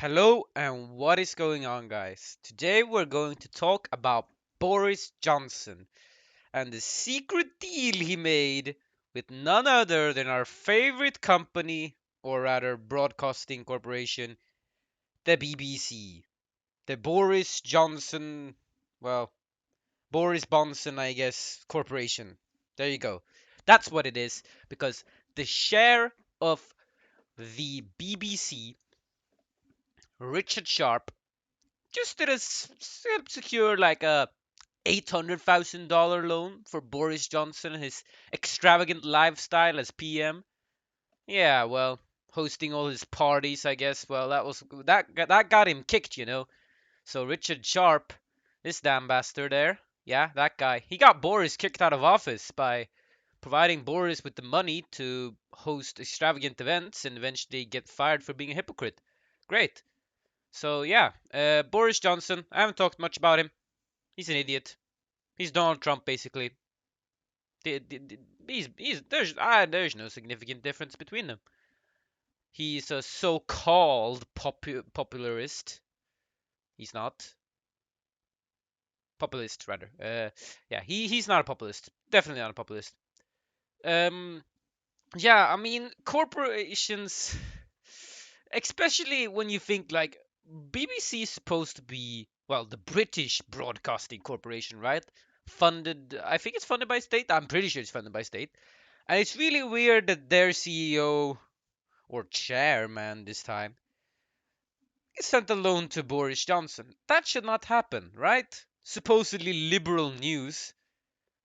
Hello and what is going on, guys? Today we're going to talk about Boris Johnson and the secret deal he made with none other than our favorite company, or rather broadcasting corporation, the BBC. The Boris Johnson, well, Boris Bonson, I guess, corporation. There you go. That's what it is, because the share of the BBC, Richard Sharp, just did secure like a $800,000 loan for Boris Johnson and his extravagant lifestyle as PM. Yeah, well, hosting all his parties, I guess. Well, that got him kicked. So Richard Sharp, this damn bastard there, yeah, that guy, he got Boris kicked out of office by providing Boris with the money to host extravagant events and eventually get fired for being a hypocrite. Great. So yeah, Boris Johnson. I haven't talked much about him. He's an idiot. He's Donald Trump, basically. There's no significant difference between them. He's a so-called popularist. He's not populist, rather. Yeah, he's not a populist. Definitely not a populist. Um, yeah, I mean corporations, especially when you think like BBC is supposed to be, well, the British Broadcasting Corporation, right? Funded, I think it's funded by state. I'm pretty sure it's funded by state. And it's really weird that their CEO, or chairman this time, is sent a loan to Boris Johnson. That should not happen, right? Supposedly liberal news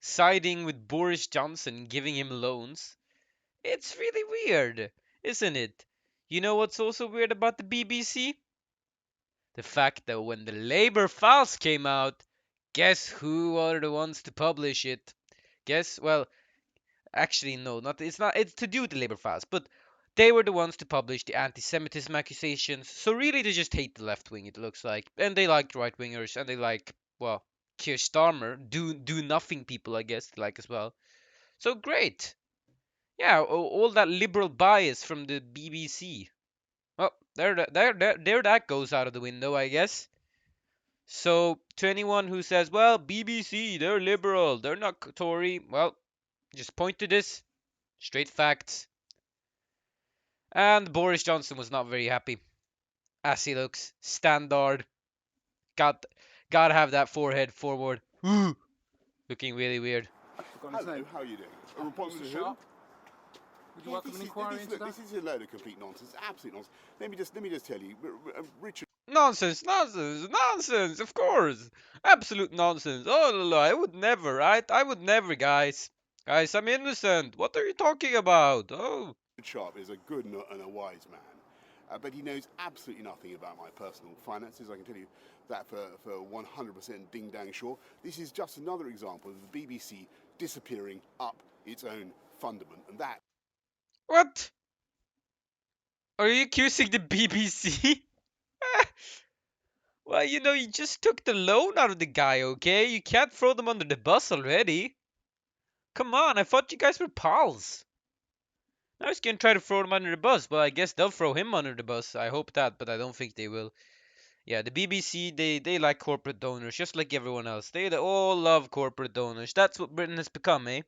siding with Boris Johnson, giving him loans. It's really weird, isn't it? You know what's also weird about the BBC? The fact that when the Labour files came out, guess who are the ones to publish it? Guess, well, actually no, not it's not it's to do with the Labour files, but they were the ones to publish the anti-Semitism accusations. So really, they just hate the left wing. It looks like, and they like right wingers, and they like, well, Keir Starmer, do nothing people, I guess, they like as well. So great, yeah, all that liberal bias from the BBC. Well, there that goes out of the window, I guess. So to anyone who says, well, BBC, they're liberal, they're not Tory, well, just point to this, straight facts. And Boris Johnson was not very happy, as he looks. Standard. Got, gotta have that forehead forward. Looking really weird. Hello, how are you doing? A report to who? Would you welcome an inquiry into that? This is a load of complete nonsense, absolute nonsense. Let me just tell you, Richard. Nonsense, nonsense, nonsense, of course. Absolute nonsense. Oh, no, I would never, right? I would never, guys. Guys, I'm innocent. What are you talking about? Oh. Sharp is a good and a wise man, but he knows absolutely nothing about my personal finances. I can tell you that for 100% ding dang sure. This is just another example of the BBC disappearing up its own fundament, and that. What? Are you accusing the BBC? Well, you just took the loan out of the guy, okay? You can't throw them under the bus already. Come on, I thought you guys were pals. Now he's gonna try to throw him under the bus. Well, I guess they'll throw him under the bus. I hope that, but I don't think they will. Yeah, the BBC, they like corporate donors, just like everyone else. They all love corporate donors. That's what Britain has become, eh?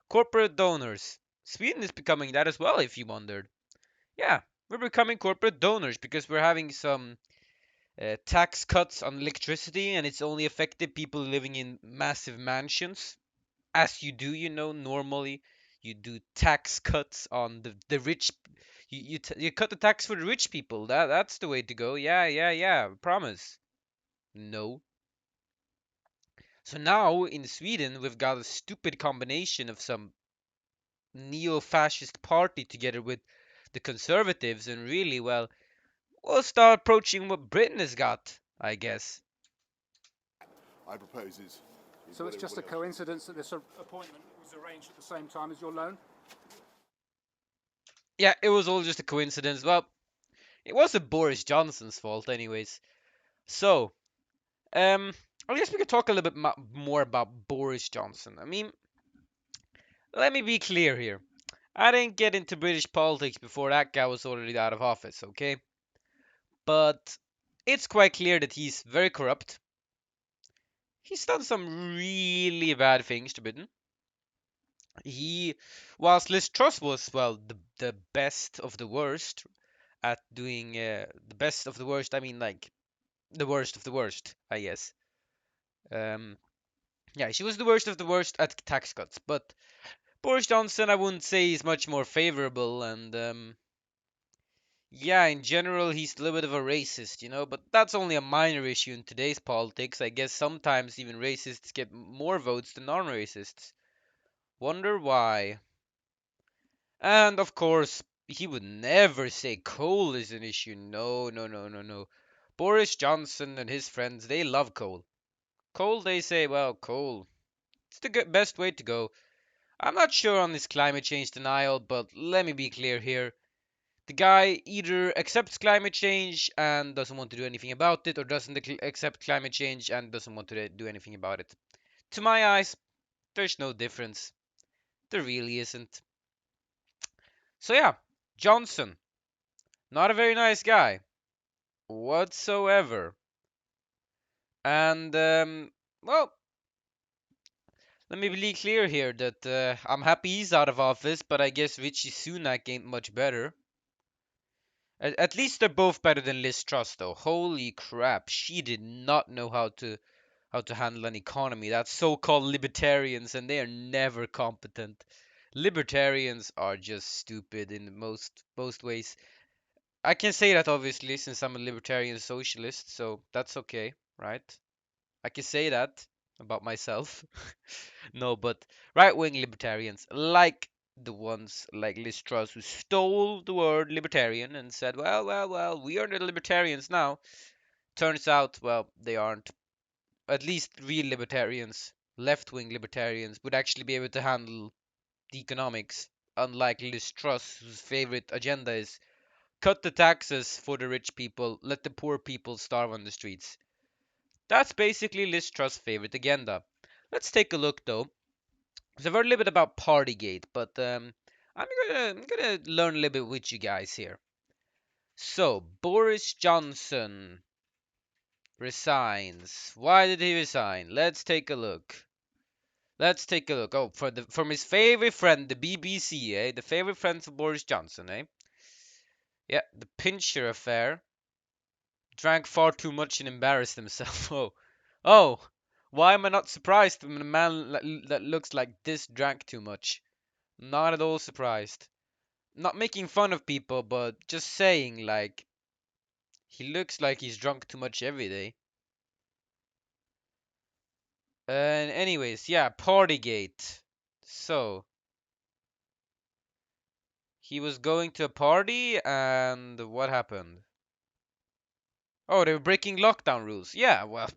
Corporate donors. Sweden is becoming that as well, if you wondered. Yeah, we're becoming corporate donors because we're having some tax cuts on electricity, and it's only affected people living in massive mansions. As you do, normally you do tax cuts on the rich. You cut the tax for the rich people. That's the way to go. Yeah, yeah, yeah. Promise. No. So now in Sweden we've got a stupid combination of some neo-fascist party together with the conservatives, and really, well, we'll start approaching what Britain has got, I guess. I propose is so it's just a coincidence that this appointment was arranged at the same time as your loan? Yeah, it was all just a coincidence. Well, it wasn't Boris Johnson's fault, anyways. So, I guess we could talk a little bit more about Boris Johnson. I mean, let me be clear here. I didn't get into British politics before that guy was already out of office, okay? but it's quite clear that he's very corrupt. He's done some really bad things to Britain. He, whilst Liz Truss was, well, the best of the worst at doing the best of the worst, I mean, like, the worst of the worst, I guess. Um, yeah, she was the worst of the worst at tax cuts, but Boris Johnson, I wouldn't say he's much more favorable, and yeah, in general, he's a little bit of a racist, but that's only a minor issue in today's politics. I guess sometimes even racists get more votes than non-racists. Wonder why? And of course, he would never say coal is an issue. No, no, no, no, no. Boris Johnson and his friends, they love coal. Coal, they say, well, coal. It's the best way to go. I'm not sure on this climate change denial, but let me be clear here. The guy either accepts climate change and doesn't want to do anything about it, or doesn't accept climate change and doesn't want to do anything about it. To my eyes, there's no difference. There really isn't. So yeah, Johnson, not a very nice guy whatsoever. And well, let me be clear here that I'm happy he's out of office, but I guess Richie Sunak ain't much better. At least they're both better than Liz Truss, though. Holy crap, she did not know how to handle an economy. That's so-called libertarians, and they are never competent. Libertarians are just stupid in most ways. I can say that obviously since I'm a libertarian socialist, so that's okay, right? I can say that about myself. No, but right-wing libertarians, like the ones like Liz Truss, who stole the word libertarian and said, well, well, well, we are the libertarians now. Turns out, well, they aren't. At least real libertarians, left-wing libertarians, would actually be able to handle the economics, unlike Liz Truss, whose favorite agenda is cut the taxes for the rich people, let the poor people starve on the streets. That's basically Liz Truss' favorite agenda. Let's take a look though. So I've heard a little bit about Partygate, but I'm gonna learn a little bit with you guys here. So Boris Johnson resigns. Why did he resign? Let's take a look. Let's take a look. Oh, from his favorite friend, the BBC, eh? The favorite friend of Boris Johnson, eh? Yeah, the Pincher affair. Drank far too much and embarrassed himself. Oh, why am I not surprised when a man that looks like this drank too much? Not at all surprised. Not making fun of people, but just saying, like, he looks like he's drunk too much every day. And anyways, yeah, Partygate. So, he was going to a party, and what happened? Oh, they were breaking lockdown rules. Yeah, well,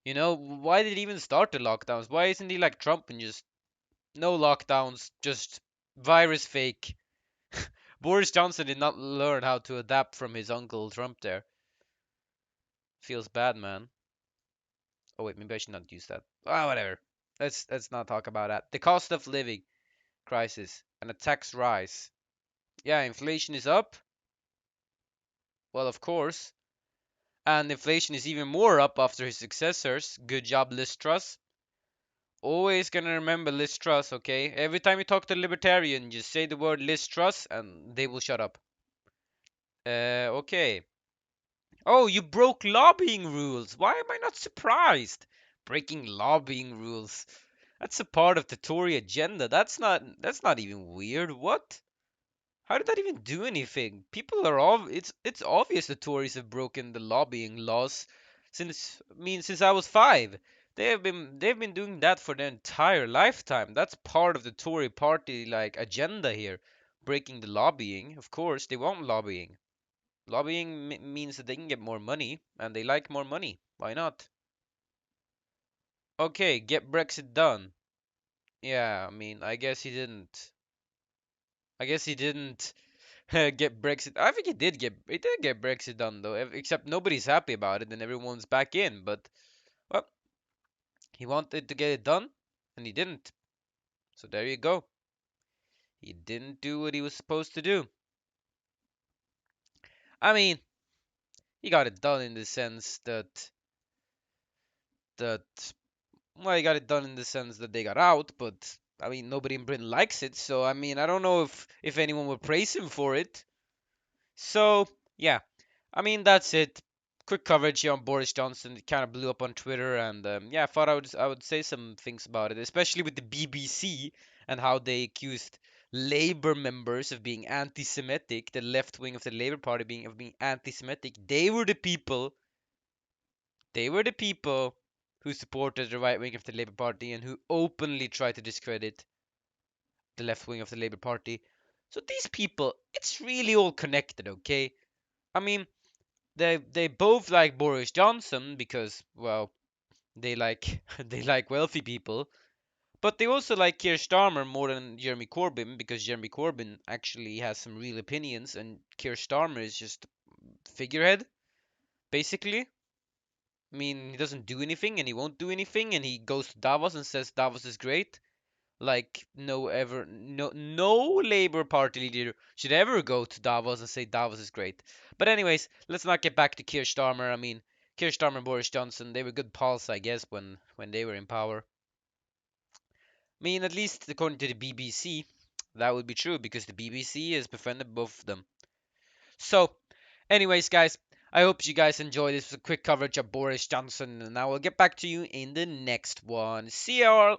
why did he even start the lockdowns? Why isn't he like Trump and just no lockdowns, just virus fake? Boris Johnson did not learn how to adapt from his uncle Trump there. Feels bad, man. Oh wait, maybe I should not use that. Ah, whatever. Let's not talk about that. The cost of living crisis and a tax rise. Yeah, inflation is up. Well, of course. And inflation is even more up after his successors. Good job, Liz Truss. Always gonna remember Liz Truss, okay? Every time you talk to a libertarian, just say the word Liz Truss and they will shut up. Okay. Oh, you broke lobbying rules. Why am I not surprised? Breaking lobbying rules. That's a part of the Tory agenda. That's not even weird. What? How did that even do anything? People are it's obvious the Tories have broken the lobbying laws since I was 5. They've been doing that for their entire lifetime. That's part of the Tory party like agenda here. Breaking the lobbying. Of course, they want lobbying. Lobbying means that they can get more money, and they like more money. Why not? Okay, get Brexit done. Yeah, I mean, I guess he didn't. I guess he didn't get Brexit. I think he did get Brexit done though. Except nobody's happy about it, and everyone's back in. But well, he wanted to get it done, and he didn't. So there you go. He didn't do what he was supposed to do. I mean, he got it done in the sense that well, he got it done in the sense that they got out, but I mean nobody in Britain likes it, so I mean I don't know if anyone would praise him for it. So yeah, I mean that's it. Quick coverage here on Boris Johnson. It kind of blew up on Twitter, and yeah, I thought I would say some things about it, especially with the BBC and how they accused Labour members of being anti-Semitic, the left wing of the Labour Party being anti-Semitic. They were the people who supported the right wing of the Labour Party and who openly tried to discredit the left wing of the Labour Party. So these people, it's really all connected, okay? I mean, they both like Boris Johnson because, well, they like they like wealthy people, but they also like Keir Starmer more than Jeremy Corbyn because Jeremy Corbyn actually has some real opinions and Keir Starmer is just a figurehead, basically. I mean, he doesn't do anything and he won't do anything and he goes to Davos and says Davos is great. Like no Labour Party leader should ever go to Davos and say Davos is great. But anyways, let's not get back to Keir Starmer. I mean, Keir Starmer and Boris Johnson, they were good pals, I guess, when they were in power. I mean, at least according to the BBC, that would be true because the BBC has befriended both of them. So, anyways, guys, I hope you guys enjoyed this quick coverage of Boris Johnson, and I will get back to you in the next one. See you all.